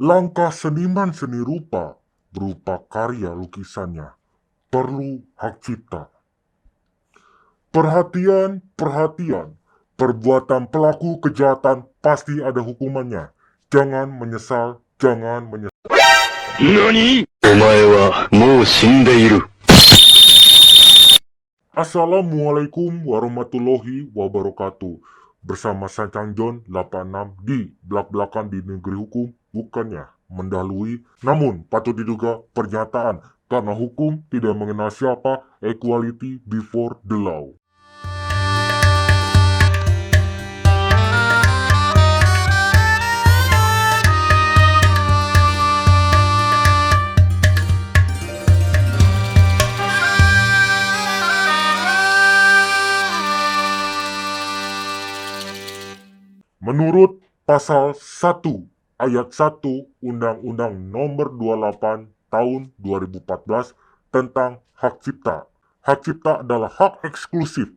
Langkah seniman seni rupa berupa karya lukisannya perlu hak cipta. Perhatian, perhatian. Perbuatan pelaku kejahatan pasti ada hukumannya. Jangan menyesal, jangan menyesal. NANI?お前はもう死んでいる。Assalamualaikum warahmatullahi wabarakatuh. Bersama Sancang John 86 di belak-belakan di negeri hukum, bukannya mendahului, namun patut diduga pernyataan karena hukum tidak mengenal siapa, equality before the law. Menurut pasal 1 ayat 1 Undang-Undang Nomor 28 Tahun 2014 tentang hak cipta. Hak cipta adalah hak eksklusif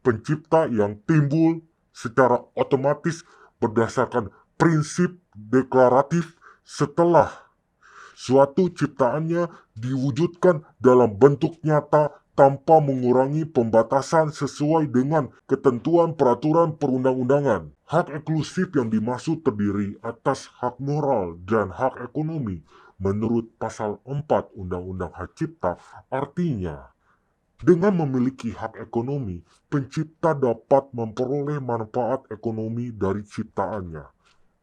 pencipta yang timbul secara otomatis berdasarkan prinsip deklaratif setelah suatu ciptaannya diwujudkan dalam bentuk nyata tanpa mengurangi pembatasan sesuai dengan ketentuan peraturan perundang-undangan. Hak eksklusif yang dimaksud terdiri atas hak moral dan hak ekonomi menurut pasal 4 Undang-Undang Hak Cipta. Artinya, dengan memiliki hak ekonomi, pencipta dapat memperoleh manfaat ekonomi dari ciptaannya.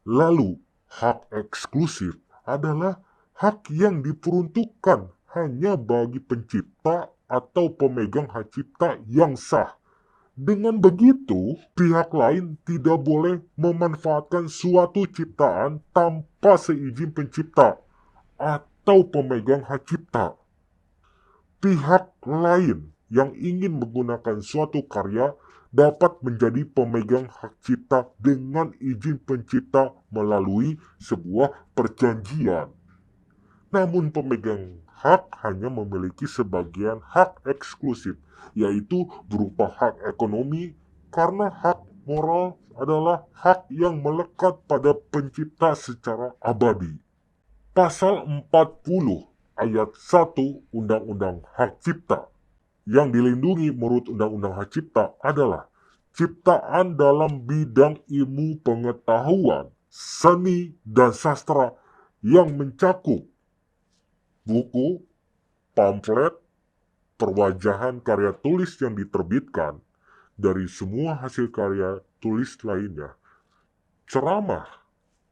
Lalu, hak eksklusif adalah hak yang diperuntukkan hanya bagi pencipta atau pemegang hak cipta yang sah. Dengan begitu, pihak lain tidak boleh memanfaatkan suatu ciptaan tanpa seizin pencipta atau pemegang hak cipta. Pihak lain yang ingin menggunakan suatu karya dapat menjadi pemegang hak cipta dengan izin pencipta melalui sebuah perjanjian. Namun pemegang hak hanya memiliki sebagian hak eksklusif, yaitu berupa hak ekonomi, karena hak moral adalah hak yang melekat pada pencipta secara abadi. Pasal 40 ayat 1 Undang-Undang Hak Cipta yang dilindungi menurut Undang-Undang Hak Cipta adalah ciptaan dalam bidang ilmu pengetahuan, seni, dan sastra yang mencakup buku, pamflet, perwajahan karya tulis yang diterbitkan dari semua hasil karya tulis lainnya, ceramah,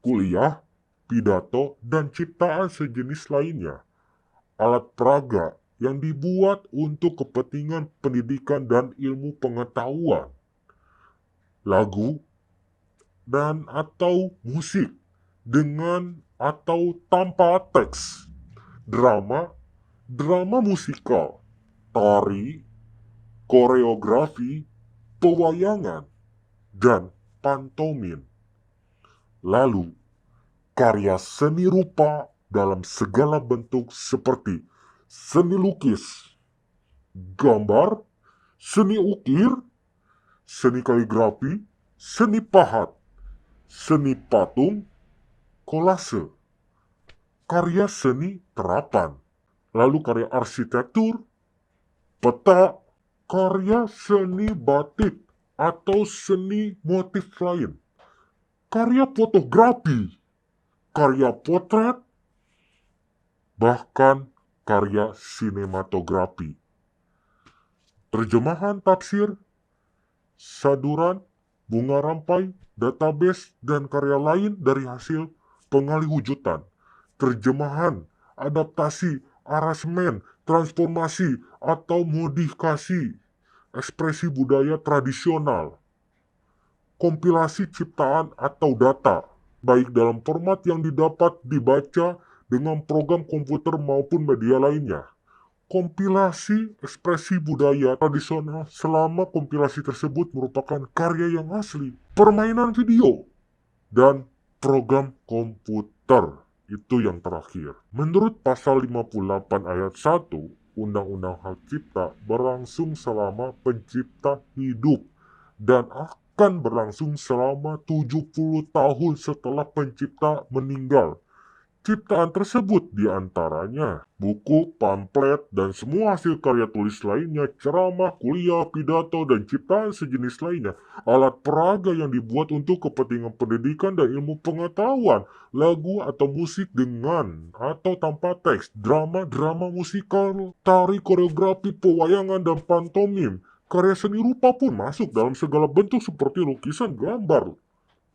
kuliah, pidato, dan ciptaan sejenis lainnya, alat peraga yang dibuat untuk kepentingan pendidikan dan ilmu pengetahuan, lagu, dan atau musik dengan atau tanpa teks, drama, drama musikal, tari, koreografi, pewayangan, dan pantomim. Lalu, karya seni rupa dalam segala bentuk seperti seni lukis, gambar, seni ukir, seni kaligrafi, seni pahat, seni patung, kolase, karya seni terapan, lalu karya arsitektur, peta, karya seni batik atau seni motif lain, karya fotografi, karya potret, bahkan karya sinematografi. Terjemahan tafsir, saduran, bunga rampai, database, dan karya lain dari hasil pengaliwujudan. Terjemahan, adaptasi, aransemen, transformasi, atau modifikasi ekspresi budaya tradisional. Kompilasi ciptaan atau data, baik dalam format yang didapat dibaca dengan program komputer maupun media lainnya. Kompilasi ekspresi budaya tradisional selama kompilasi tersebut merupakan karya yang asli. Permainan video dan program komputer. Itu yang terakhir. Menurut pasal 58 ayat 1 Undang-Undang Hak Cipta berlangsung selama pencipta hidup dan akan berlangsung selama 70 tahun setelah pencipta meninggal. ciptaan tersebut, diantaranya buku, pamflet, dan semua hasil karya tulis lainnya, ceramah, kuliah, pidato, dan ciptaan sejenis lainnya, alat peraga yang dibuat untuk kepentingan pendidikan dan ilmu pengetahuan, lagu atau musik dengan atau tanpa teks, drama musikal, tari, koreografi, pewayangan, dan pantomim. Karya seni rupa pun masuk dalam segala bentuk seperti lukisan, gambar,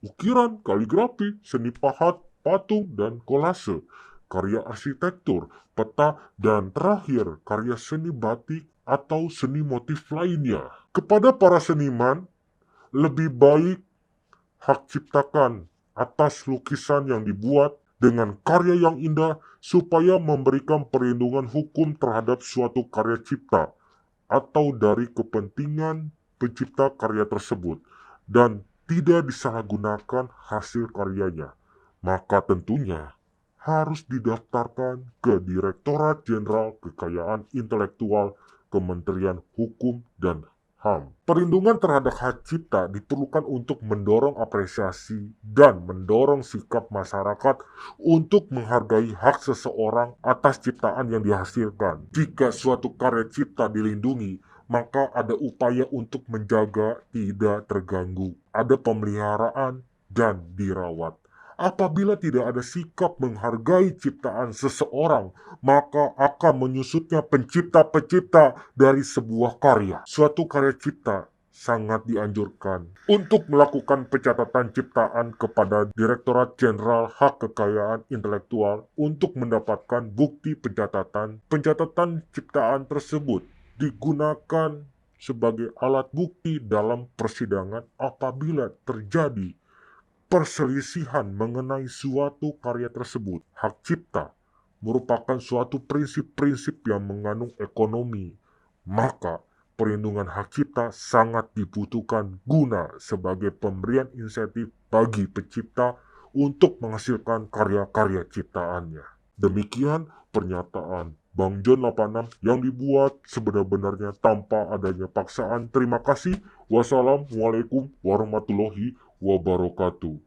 ukiran, kaligrafi, seni pahat, patung, dan kolase, karya arsitektur, peta, dan terakhir karya seni batik atau seni motif lainnya. Kepada para seniman, lebih baik hak ciptakan atas lukisan yang dibuat dengan karya yang indah supaya memberikan perlindungan hukum terhadap suatu karya cipta atau dari kepentingan pencipta karya tersebut dan tidak disalahgunakan hasil karyanya, maka tentunya harus didaftarkan ke Direktorat Jenderal Kekayaan Intelektual Kementerian Hukum dan HAM. Perlindungan terhadap hak cipta diperlukan untuk mendorong apresiasi dan mendorong sikap masyarakat untuk menghargai hak seseorang atas ciptaan yang dihasilkan. Jika suatu karya cipta dilindungi, maka ada upaya untuk menjaga tidak terganggu, ada pemeliharaan dan dirawat. Apabila tidak ada sikap menghargai ciptaan seseorang, maka akan menyusutnya pencipta-pencipta dari sebuah karya. Suatu karya cipta sangat dianjurkan untuk melakukan pencatatan ciptaan kepada Direktorat Jenderal Hak Kekayaan Intelektual untuk mendapatkan bukti pencatatan. Pencatatan ciptaan tersebut digunakan sebagai alat bukti dalam persidangan apabila terjadi perselisihan mengenai suatu karya tersebut. Hak cipta merupakan suatu prinsip-prinsip yang mengandung ekonomi, maka perlindungan hak cipta sangat dibutuhkan guna sebagai pemberian insentif bagi pencipta untuk menghasilkan karya-karya ciptaannya. Demikian pernyataan Bang John 86 yang dibuat sebenar-benarnya tanpa adanya paksaan. Terima kasih. Wassalamualaikum warahmatullahi wabarakatuh.